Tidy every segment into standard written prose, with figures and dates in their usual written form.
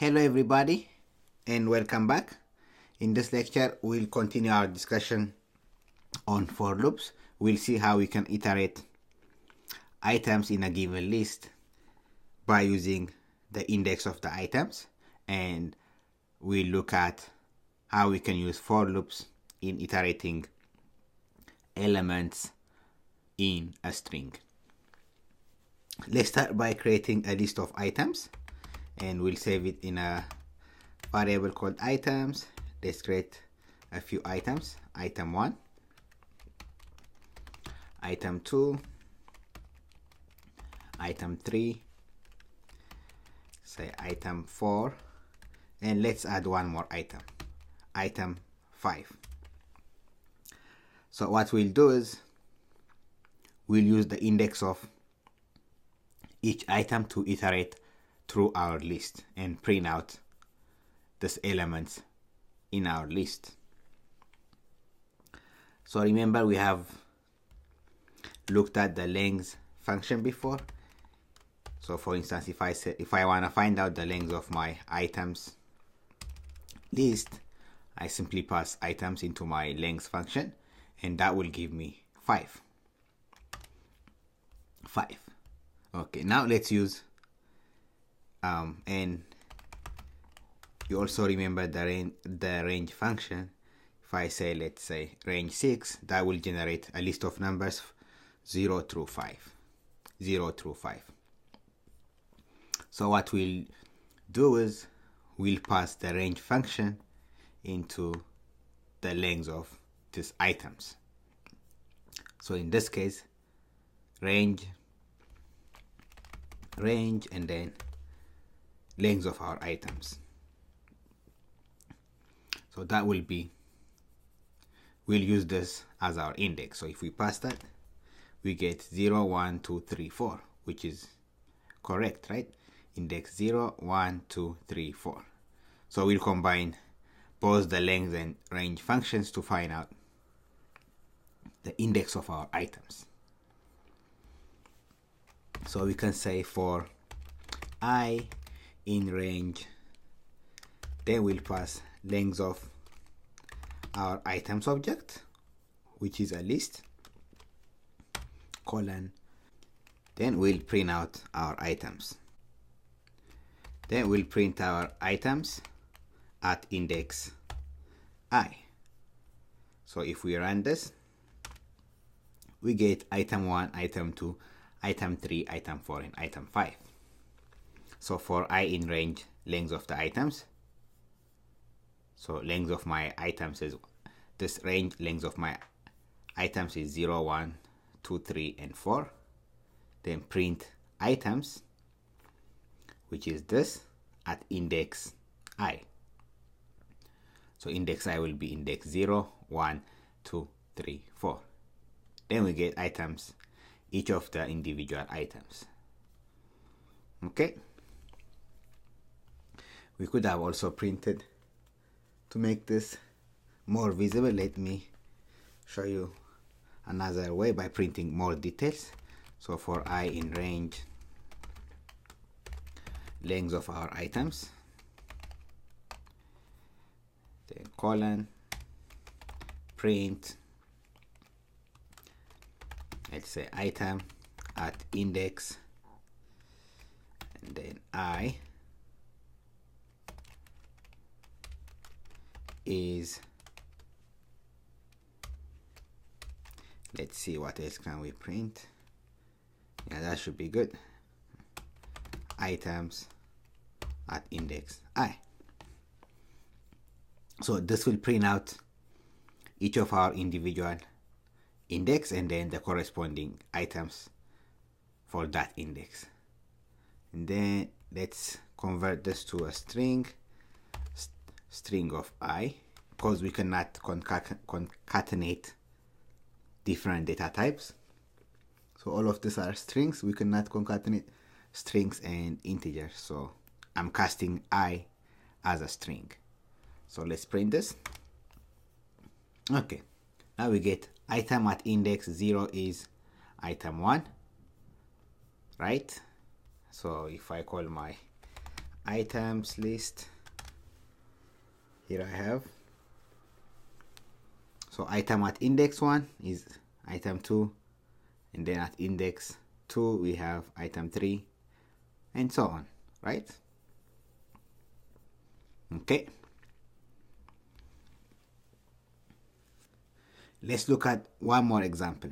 Hello everybody and welcome back. In this lecture we'll continue our discussion on for loops. We'll see how we can iterate items in a given list by using the index of the items, and we'll look at how we can use for loops in iterating elements in a string. Let's start by creating a list of items, and we'll save it in a variable called items. Let's create a few items. Item 1, item 2, item 3, say item 4, and let's add one more item, item 5. So what we'll do is we'll use the index of each item to iterate through our list and print out these elements in our list. So remember, we have looked at the length function before. So for instance, if I want to find out the length of my items list, I simply pass items into my length function, and that will give me 5. Okay, now let's use and you also remember the range function. If I say, let's say range 6, that will generate a list of numbers 0 through 5. So what we'll do is we'll pass the range function into the length of these items. So in this case, range and then length of our items. So that will be, we'll use this as our index. So if we pass that, we get 0, 1, 2, 3, 4, which is correct, right? Index 0, 1, 2, 3, 4. So we'll combine both the length and range functions to find out the index of our items. So we can say for I in range, then we'll pass length of our items object, which is a list, colon, then we'll print out our items. Then we'll print our items at index I. So if we run this, we get item 1, item 2, item 3, item 4, and item 5. So for I in range, length of the items, so length of my items is this range, length of my items is 0, 1, 2, 3, and 4. Then print items, which is this, at index I. So index I will be index 0, 1, 2, 3, 4. Then we get items, each of the individual items. Okay. We could have also printed, to make this more visible, let me show you another way by printing more details. So for I in range, length of our items, then colon, print, let's say item at index, and then I is, let's see what else can we print. Yeah, that should be good. Items at index I. So this will print out each of our individual index and then the corresponding items for that index. And then let's convert this to a string of I, because we cannot concatenate different data types. So all of these are strings. We cannot concatenate strings and integers. So I'm casting I as a string. So let's print this. Okay. Now we get item at index 0 is item 1, right? So if I call my items list. Here I have. So item at index 1 is item 2, and then at index 2 we have item 3, and so on, right? Okay. Let's look at one more example.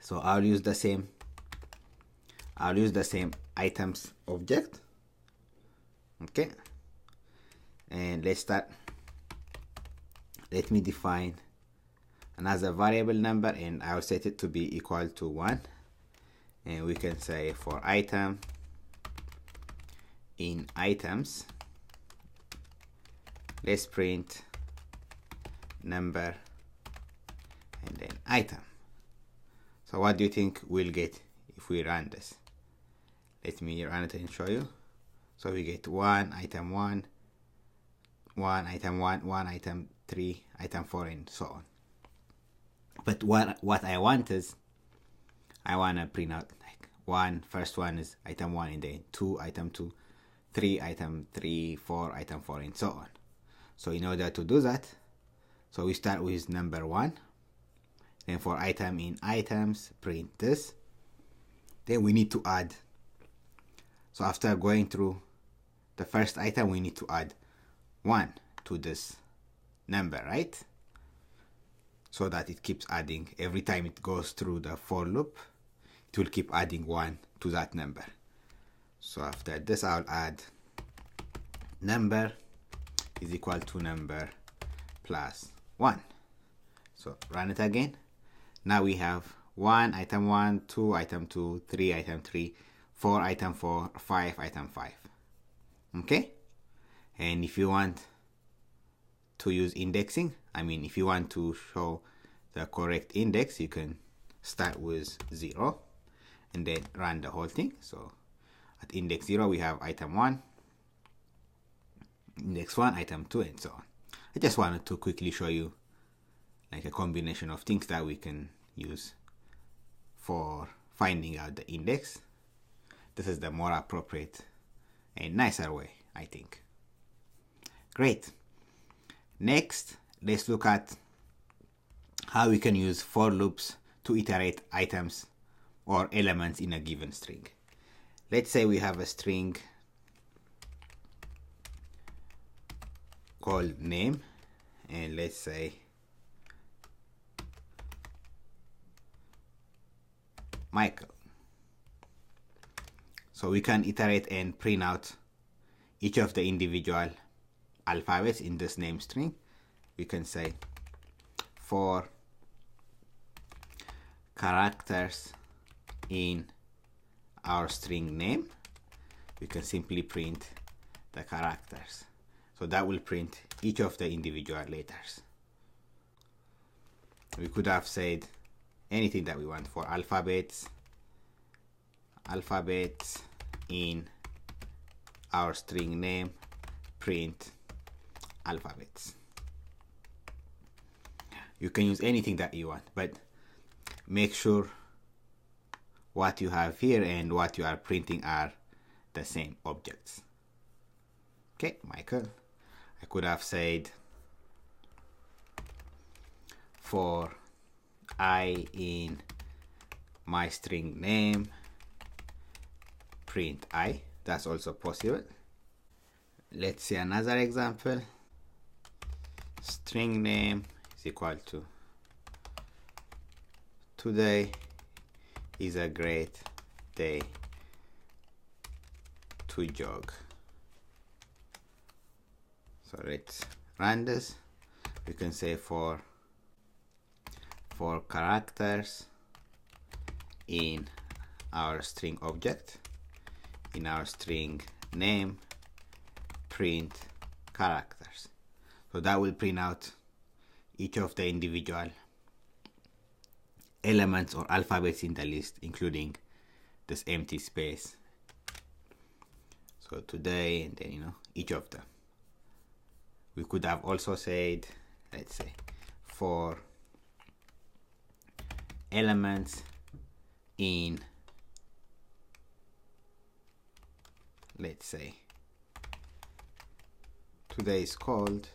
So I'll use the same items object. Okay, and let's start. Let me define another variable number, and I'll set it to be equal to 1, and we can say for item in items, let's print number and then item. So what do you think we'll get if we run this? Let me run it and show you. So we get 1, item 1, 1, item 1, 1, item 3, item 4, and so on. But what I want is, I want to print out like 1, first one is item 1, and then 2, item 2, 3, item 3, 4, item 4, and so on. So in order to do that, so we start with number 1. Then for item in items, print this. Then we need to add. So after going through the first item, we need to add 1 to this number, right? So that it keeps adding. Every time it goes through the for loop, it will keep adding 1 to that number. So after this, I'll add number is equal to number plus 1. So run it again. Now we have 1, item 1, 2, item 2, 3, item 3, 4, item 4, 5, item 5. Okay? And if you want to use indexing, I mean, if you want to show the correct index, you can start with 0 and then run the whole thing. So at index 0, we have item 1, index 1, item 2, and so on. I just wanted to quickly show you like a combination of things that we can use for finding out the index. This is the more appropriate and nicer way, I think. Great. Next, let's look at how we can use for loops to iterate items or elements in a given string. Let's say we have a string called name, and let's say Michael. So we can iterate and print out each of the individual alphabets in this name string. We can say for characters in our string name, we can simply print the characters. So that will print each of the individual letters. We could have said anything that we want for alphabets in our string name, print alphabets. You can use anything that you want, but make sure what you have here and what you are printing are the same objects. Okay, Michael. I could have said for I in my string name, print I. That's also possible. Let's see another example. String name is equal to today is a great day to jog. So let's run this. We can say for characters in our string object, in our string name, print characters. So that will print out each of the individual elements or alphabets in the list, including this empty space. So today, and then each of them. We could have also said, let's say, for elements in, let's say, today is called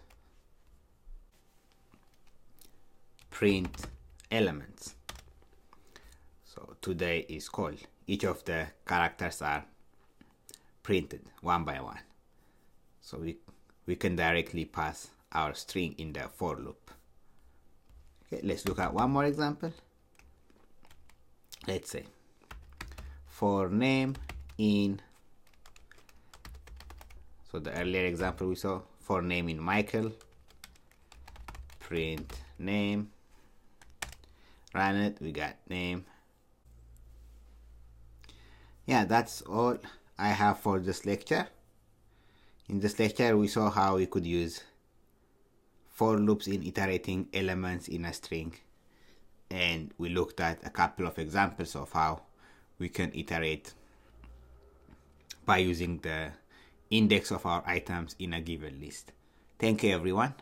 print elements. So today is called, each of the characters are printed one by one. So we can directly pass our string in the for loop. Okay, let's look at one more example. Let's say for name in, so the earlier example we saw, for name in Michael, print name, run it, we got name. Yeah, that's all I have for this lecture. In this lecture we saw how we could use for loops in iterating elements in a string, and we looked at a couple of examples of how we can iterate by using the index of our items in a given list. Thank you everyone.